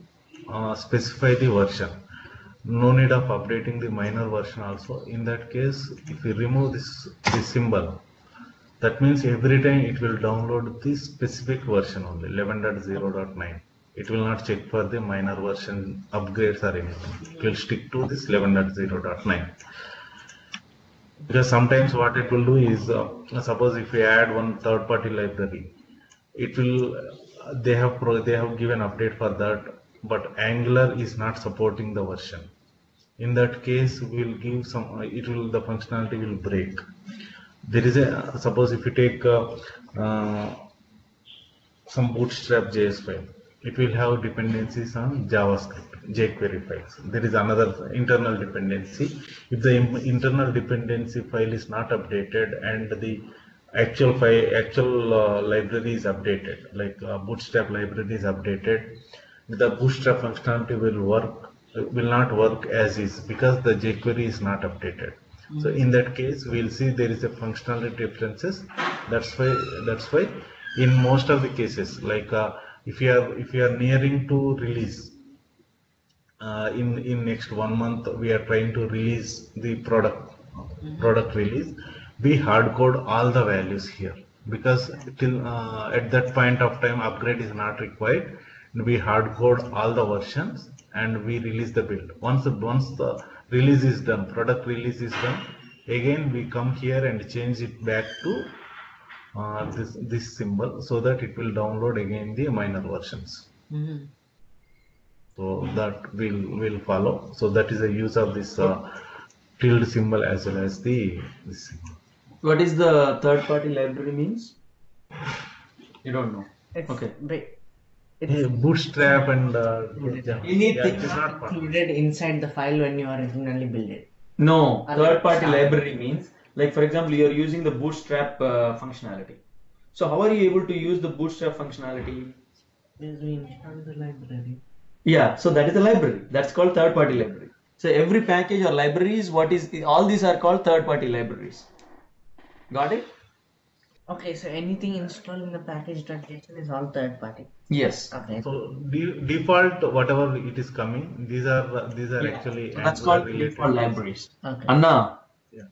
specify the version. No need of updating the minor version also. In that case, if we remove this symbol, that means every time it will download the specific version only, 11.0.9. It will not check for the minor version upgrades or anything. It will stick to this 11.0.9. Because sometimes what it will do is, suppose if we add one third-party library, it will they have given update for that, but Angular is not supporting the version. In that case, we will give some. The functionality will break. There is a, suppose if you take some Bootstrap JS file, it will have dependencies on JavaScript, jQuery files. There is another internal dependency. If the internal dependency file is not updated and the actual library is updated, like Bootstrap library is updated, the Bootstrap functionality will not work as is because the jQuery is not updated. So in that case, we'll see there is a functionality differences. That's why in most of the cases, like if you are nearing to release, in next 1 month we are trying to release the product release, we hard code all the values here, because till at that point of time upgrade is not required. We hard code all the versions and we release the build. Once the release is done, product release is done, again we come here and change it back to this symbol, so that it will download again the minor versions. So that will follow. So that is the use of this tilde symbol as well as this symbol. What is the third-party library means? You don't know. Okay. Bootstrap and anything included inside the file when you originally build it. No, third-party library means, like for example, you are using the Bootstrap functionality. So how are you able to use the Bootstrap functionality? Because we installed the library. Yeah, so that is the library. That's called third-party library. So every package or library is all these are called third-party libraries. Got it? Okay, so anything installed in the package.json is all third party. Yes. Okay. So default whatever it is coming, these are actually So that's called default libraries. Okay. Anna. Yeah.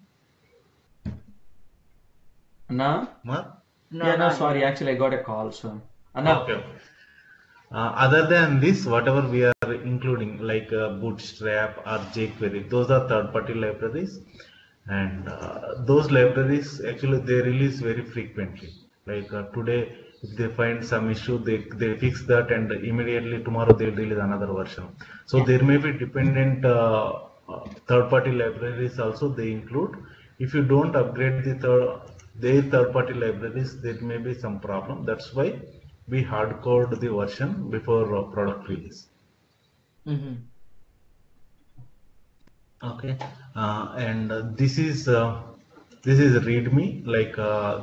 Anna? No, Sorry, actually I got a call, so Anna. Okay. Other than this, whatever we are including, like Bootstrap or jQuery, those are third-party libraries, and those libraries actually they release very frequently. Like today, if they find some issue, they fix that, and immediately tomorrow they will release another version. So there may be dependent third-party libraries also they include. If you don't upgrade their third-party libraries, there may be some problem. That's why we hard code the version before product release. Okay, and this is README. Like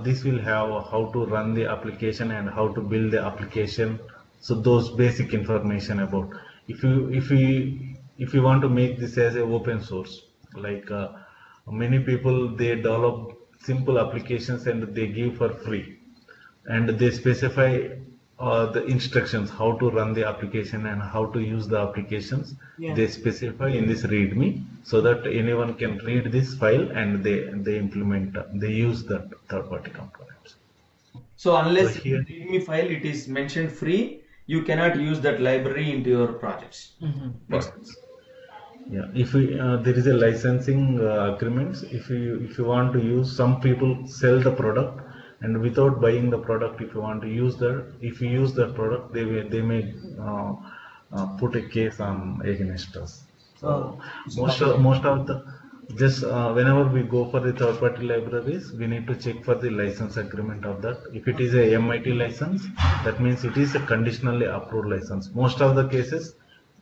this will have how to run the application and how to build the application. So those basic information about. If you want to make this as a open source, like many people they develop simple applications and they give for free, and they specify the instructions how to run the application and how to use the applications. They specify in this README, so that anyone can read this file and they implement, they use the third-party components. So unless So in here, the README file it is mentioned free, you cannot use that library into your projects. Makes sense. yeah, if we, there is a licensing agreements, if you want to use, some people sell the product, and without buying the product, if you want to use that, if you use that product, they may put a case on against us. So most of the, just whenever we go for the third party libraries, we need to check for the license agreement of that. If it is a MIT license, that means it is a conditionally approved license. Most of the cases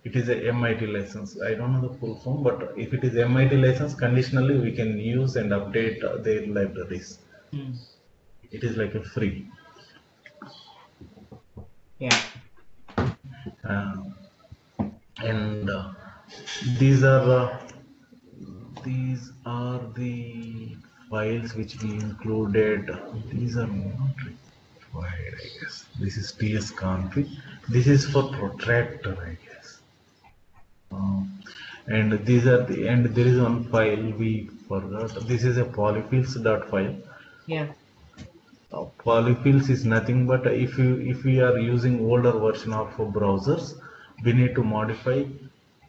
it is a MIT license. I don't know the full form, but if it is MIT license, conditionally we can use and update their libraries. It is like a free. Yeah. Uh, and these are the files which we included. These are not required, I guess. This is tsconfig. This is for protractor, I guess. And these are the, and there is one file we forgot. This is a polyfills.file. Yeah. Polyfills is nothing but if we are using older version of browsers, we need to modify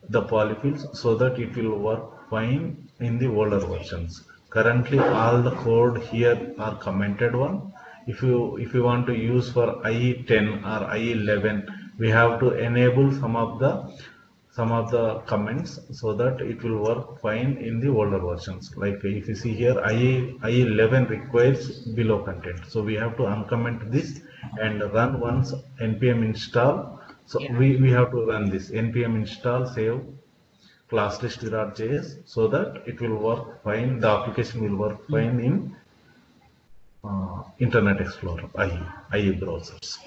the polyfills so that it will work fine in the older versions. Currently all the code here are commented one. If you want to use for IE10 or IE11, we have to enable some of the comments so that it will work fine in the older versions. Like if you see here, IE11 requires below content. So we have to uncomment this and run once npm install. So Yeah. we have to run this npm install save classlist.js so that it will work fine. The application will work fine in Internet Explorer, IE browsers.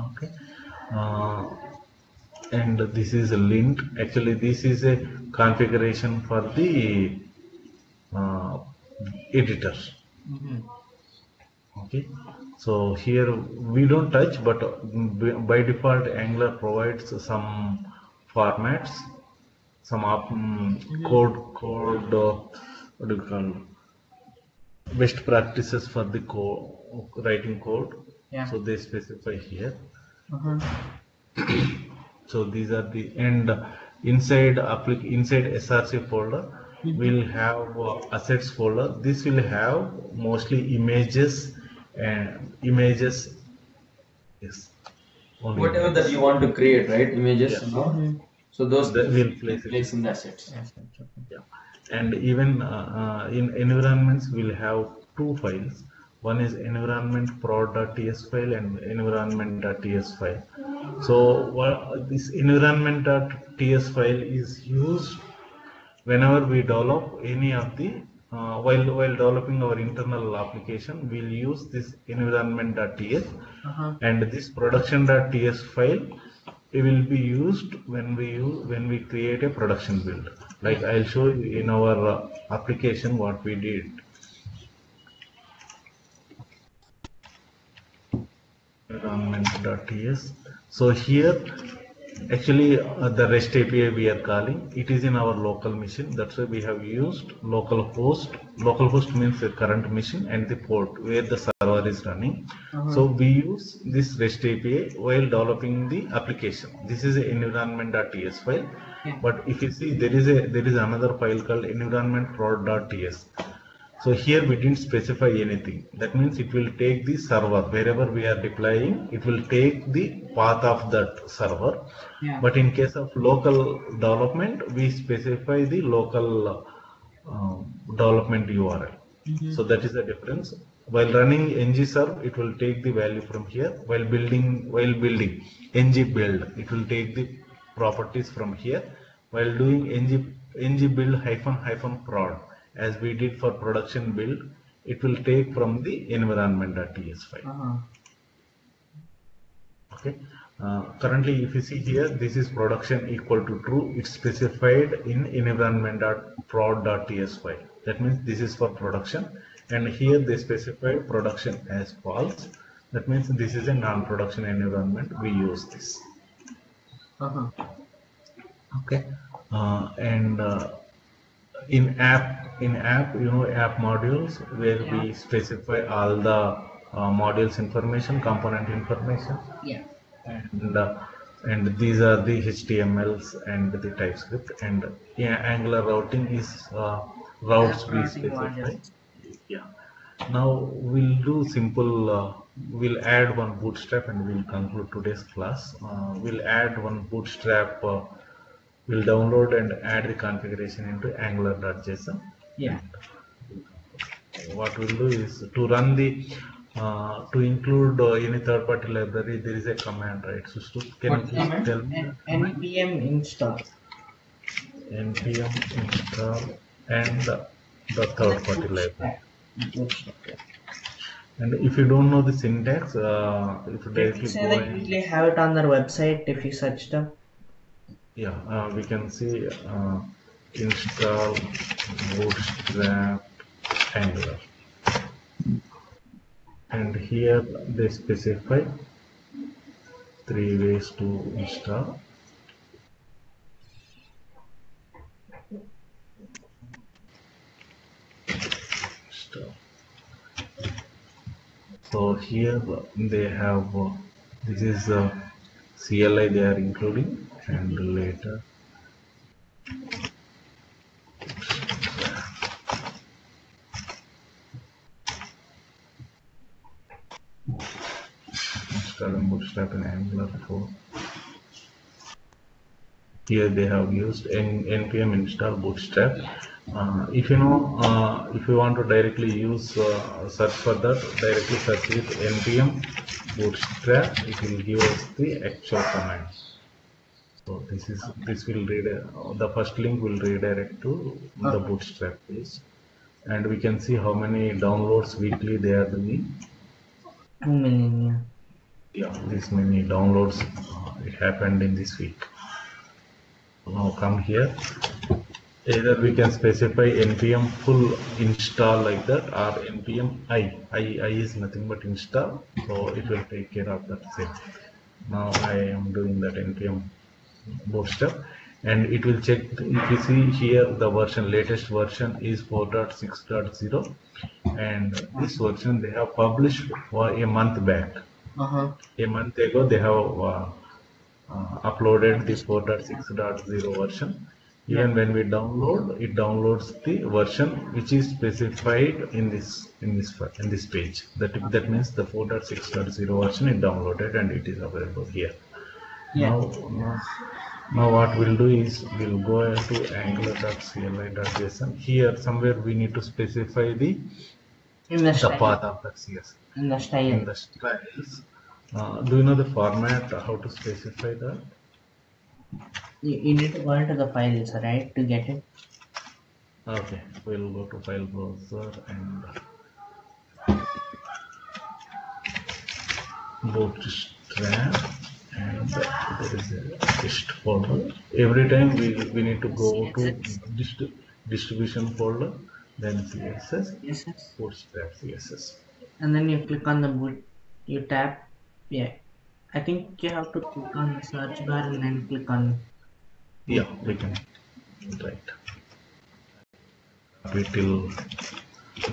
Okay. Uh, and this is a lint. Actually this is a configuration for the uh, editor. Okay, so here we don't touch, but by default Angular provides some formats, some code what do you call, best practices for the writing code. Yeah. So they specify here. Uh-huh. So these are the, and inside src folder we'll have assets folder. This will have mostly images and images. Yes, only Whatever images. that you want to create, right? Images Yeah. and all. So those That will place place it. in the assets. Yeah. And even in environments we'll have two files. One is environment prod.ts file and environment.ts file. So this environment.ts file is used whenever we develop any of the while developing our internal application, we'll use this environment.ts. And this production.ts file, it will be used when we create a production build. Like I'll show you in our application what we did. Environment.ts. So here actually the REST API we are calling, it is in our local machine. That's why we have used localhost. Localhost means the current machine and the port where the server is running. So we use this REST API while developing the application. This is an environment.ts file. But if you see, there is another file called environment.prod.ts. So here we didn't specify anything. That means it will take the server wherever we are deploying. It will take the path of that server. Yeah. But in case of local development, we specify the local development URL. So that is the difference. While running ngserve, it will take the value from here. While building ng build, it will take the properties from here. While doing ng build hyphen prod, as we did for production build, it will take from the environment.ts file. Okay. Currently, if you see here, this is production equal to true. It's specified in environment.prod.ts file. That means this is for production, and here they specified production as false. That means this is a non-production environment. We use this. Okay. And in app, app modules where Yeah. we specify all the modules information, component information, Yeah. and uh, and these are the HTMLs and the TypeScript, and yeah, Angular routing is routes App we routing specify. module. Yeah. Now we'll do simple. We'll add one bootstrap and we'll conclude today's class. We'll add one bootstrap. We'll download and add the configuration into Angular.json. Yeah. What we'll do is to run the to include any third-party library. There is a command, right? So, can you What please command? tell me that command? npm install. npm install and the third-party library. Bootstrap. And if you don't know the syntax, if you Did you directly say go they and usually have it on their website if you search them? yeah, we can see install bootstrap Angular, and here they specify 3 ways to install. So here they have this is CLI they are including, and later installing bootstrap in Angular 4. Here they have used npm install bootstrap. If if you want to directly use search for that, directly search with npm bootstrap. It will give us the actual command. So this will read the first link will redirect to the bootstrap page, and we can see how many downloads weekly they are doing. 2 million. Yeah, this many downloads it happened in this week. Now come here. Either we can specify npm full install like that, or npm I is nothing but install, so it will take care of that same. Now I am doing that npm bootstrap, and it will check. If you see here, the latest version is 4.6.0, and this version they have published for a month back. A month ago they have uploaded the 4.6.0 version. Even when we download, it downloads the version which is specified in this page. That means the 4.6.0 version is downloaded and it is available here. Yeah. Now what we'll do is we'll go to angular.cli.json. Here somewhere we need to specify the path of that CS. In the style. In the styles. Do you know the format, how to specify that? You need to go into the files, right, to get it. Okay, we'll go to file browser and bootstrap, and there is a dist folder. Every time we need to go to distribution folder, then CSS, bootstrap CSS. And then you click on the boot, you tap, yeah. I think you have to click on the search bar and then click on. Yeah, we can. Right. We till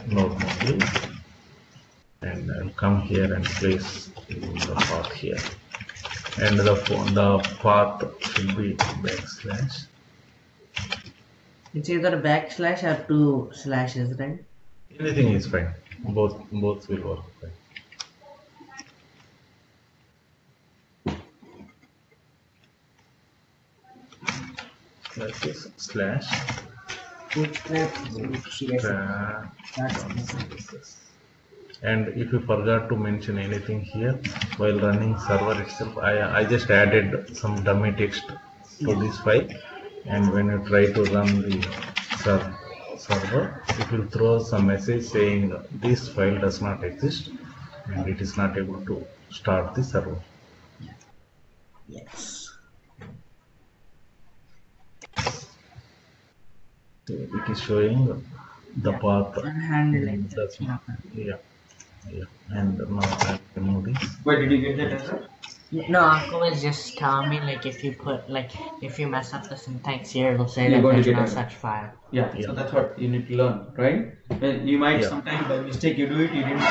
node module, and I'll come here and place the path here, and the path should be backslash. It's either backslash or 2 slashes, right? Anything is fine. Both will work fine. Like this slash bootstrap. And if you forgot to mention anything here while running server itself, I just added some dummy text to this file, and when you try to run the server, it will throw some message saying this file does not exist and it is not able to start the server. Yes. So it is showing the path. Unhandled. Yeah. And now I remove this. Where did you get that error? No, Uncle was just telling me like if you mess up the syntax here, it'll say You're that going to there's get no error. such file. Yeah, so that's what you need to learn, right? And you might Yeah. sometimes by mistake you do it, you didn't,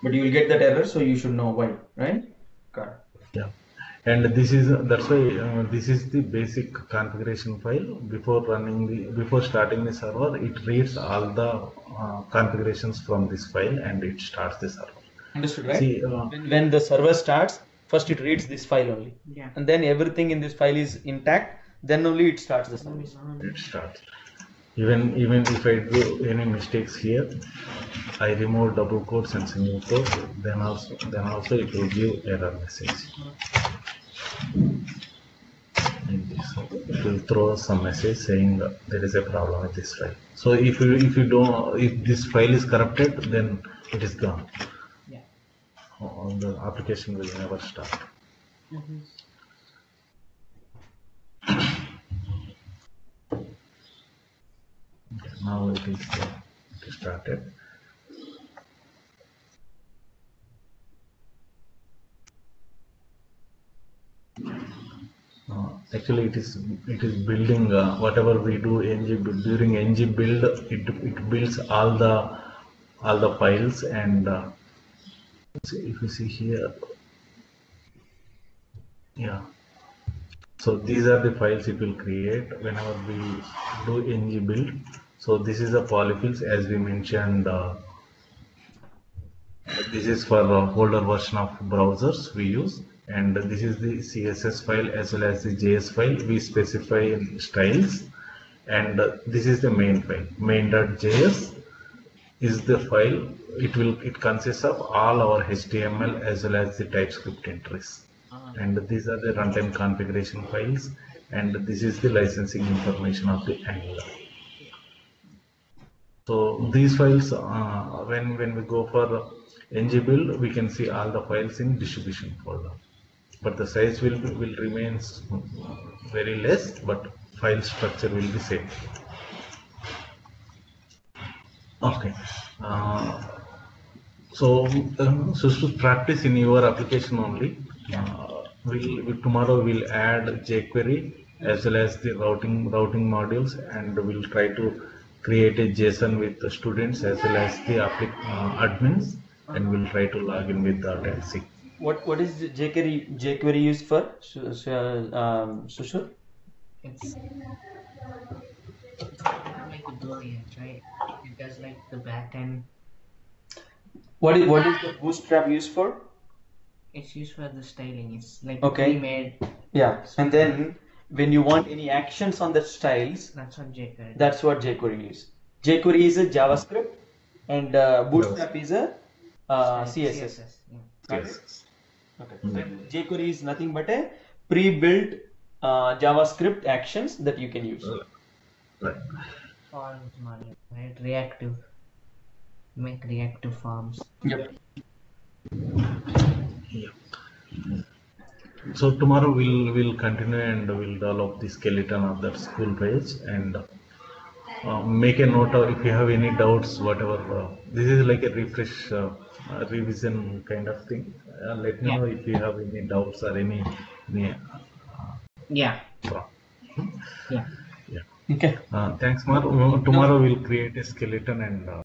but you will get that error, so you should know why, right? Got it. Yeah, and this is that's why this is the basic configuration file. Before starting the server, it reads all the configurations from this file and it starts the server. Understood, right? See, When the server starts, first it reads this file only. Yeah. And then everything in this file is intact, then only it starts the service. it starts. Even if I do any mistakes here, I remove double quotes and single quotes, then also it will give error message. And it will throw some message saying there is a problem with this file. So if this file is corrupted, then it is gone. Yeah. The application will never start. Okay, now it is started. Actually, it is building whatever we do during ng build. It builds all the files, and if you see here, yeah. So these are the files it will create whenever we do ng build. So this is the polyfills, as we mentioned. This is for older version of browsers we use, and this is the CSS file as well as the JS file. We specify in styles, and this is the main file. Main.js is the file. It consists of all our HTML as well as the TypeScript entries, and these are the runtime configuration files, and this is the licensing information of the Angular. So these files, when we go for ng build, we can see all the files in distribution folder, but the size will remain very less, but file structure will be same. Okay. So to practice in your application only, tomorrow we'll add jQuery as well as the routing modules, and we'll try to create a JSON with the students as well as the admins, and we'll try to log in with the taxi. What is the jQuery used for, Sushil? It's like the Booleans, right? It does like the backend. What is the Bootstrap used for? It's used for the styling. It's like Okay. pre-made. Yeah, and then when you want any actions on the styles, That's what jQuery. that's what jQuery is. jQuery is a JavaScript, and Bootstrap is a CSS. Yeah. Got it? Yes. Okay. And jQuery is nothing but a pre-built JavaScript actions that you can use. Right. Forms module, right? Reactive. Make reactive forms. Yep. Yeah. So tomorrow we'll continue and we'll develop the skeleton of that school page, and make a note of if you have any doubts, whatever. This is like a refresh, revision kind of thing. Let me know if you have any doubts or any Yeah. problem. Yeah. Yeah. Okay. Thanks, Mar. Tomorrow we'll create a skeleton and